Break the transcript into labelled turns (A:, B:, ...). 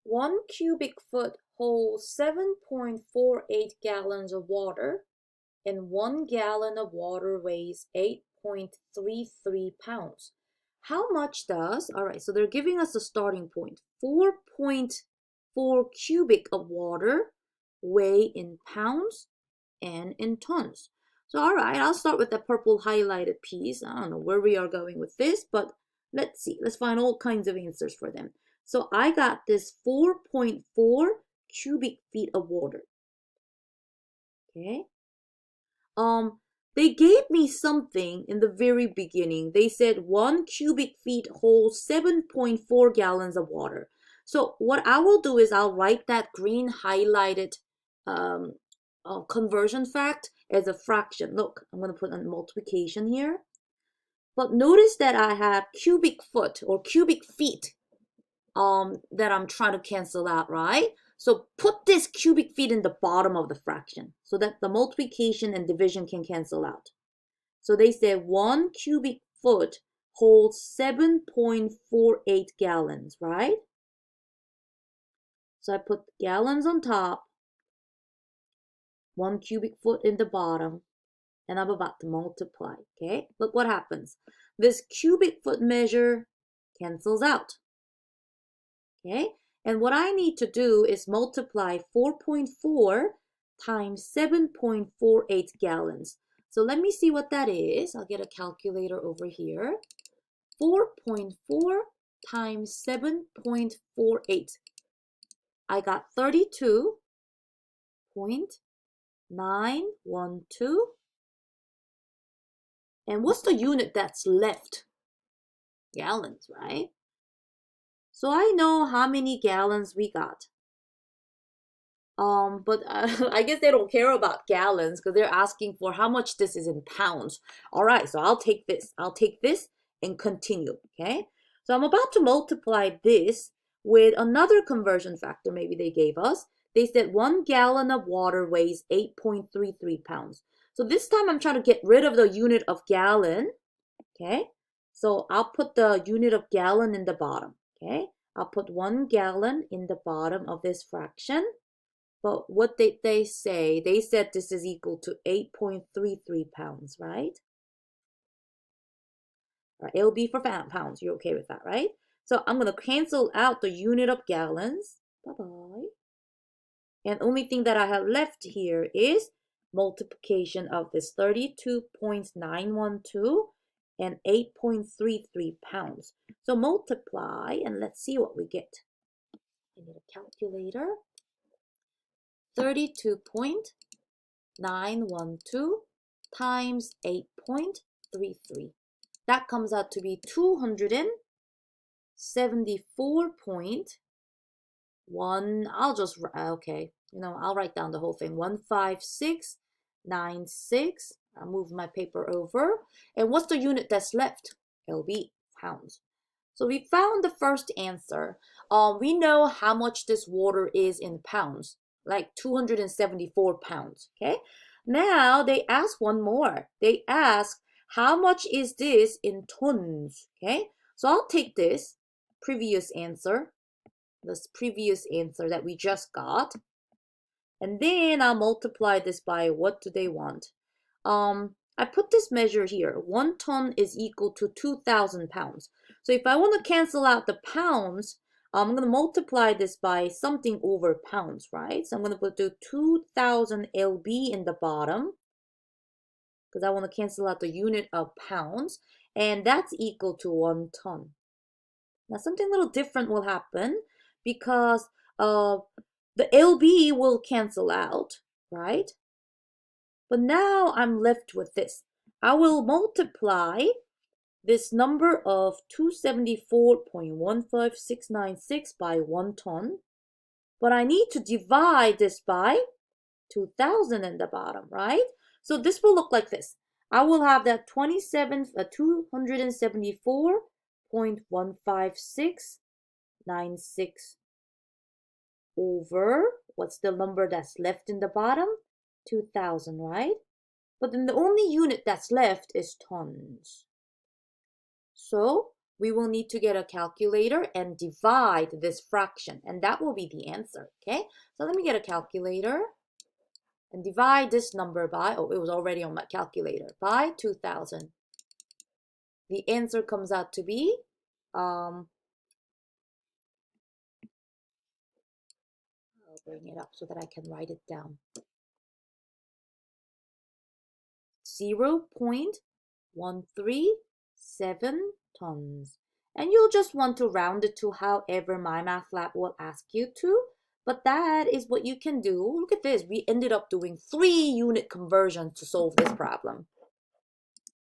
A: 1 cubic foot holds 7.48 gallons of water, and 1 gallon of water weighs 8.33 pounds. How much does, all right, so they're giving us a starting point, 4.4 cubic of water weigh in pounds and in tons. So, all right, I'll start with the purple highlighted piece. I don't know where we are going with this, but let's see. Let's find all kinds of answers for them. So I got this 4.4 cubic feet of water. Okay. They gave me something in the very beginning. They said 1 cubic feet holds 7.4 gallons of water. So what I will do is I'll write that green highlighted conversion fact as a fraction. Look, I'm going to put a multiplication here. But notice that I have cubic foot or cubic feet that I'm trying to cancel out, right? So put this cubic feet in the bottom of the fraction so that the multiplication and division can cancel out. So they said 1 cubic foot holds 7.48 gallons, right? So I put gallons on top, 1 cubic foot in the bottom, and I'm about to multiply, okay? Look what happens. This cubic foot measure cancels out, okay? And what I need to do is multiply 4.4 times 7.48 gallons. So let me see what that is. I'll get a calculator over here. 4.4 times 7.48. I got 32.912. And what's the unit that's left? Gallons, right? So I know how many gallons we got. But I guess they don't care about gallons because they're asking for how much this is in pounds. All right, so I'll take this. I'll take this and continue, okay? So I'm about to multiply this with another conversion factor maybe they gave us. They said 1 gallon of water weighs 8.33 pounds. So this time I'm trying to get rid of the unit of gallon, okay? So I'll put the unit of gallon in the bottom, okay? I'll put 1 gallon in the bottom of this fraction. But what did they say? They said this is equal to 8.33 pounds, right? All right, it'll be for pounds. You're okay with that, right? So I'm going to cancel out the unit of gallons. Bye-bye. And only thing that I have left here is multiplication of this 32.912 and 8.33 pounds. So multiply and let's see what we get. I need a calculator. 32.912 times 8.33. That comes out to be 274.1. I'll just, okay, I'll write down the whole thing. 15696. I'll move my paper over. And what's the unit that's left? LB, pounds. So we found the first answer. We know how much this water is in pounds, like 274 pounds, okay? Now they ask one more. They ask, how much is this in tons, okay? So I'll take this previous answer that we just got, and then I'll multiply this by what do they want? I put this measure here. 1 ton is equal to 2,000 pounds. So if I want to cancel out the pounds, I'm going to multiply this by something over pounds, right? So I'm going to put the 2,000 lb in the bottom because I want to cancel out the unit of pounds, and that's equal to 1 ton. Now something a little different will happen because the lb will cancel out, right? But now I'm left with this. I will multiply this number of 274.15696 by 1 ton. But I need to divide this by 2,000 in the bottom, right? So this will look like this. I will have that 274.15696 over, what's the number that's left in the bottom? 2,000, right? But then the only unit that's left is tons. So we will need to get a calculator and divide this fraction, and that will be the answer, okay? So let me get a calculator and divide this number by, oh, it was already on my calculator, by 2,000. The answer comes out to be, I'll bring it up so that I can write it down. 0.137 tons. And you'll just want to round it to however my math lab will ask you to. But that is what you can do. Look at this. We ended up doing 3 unit conversions to solve this problem.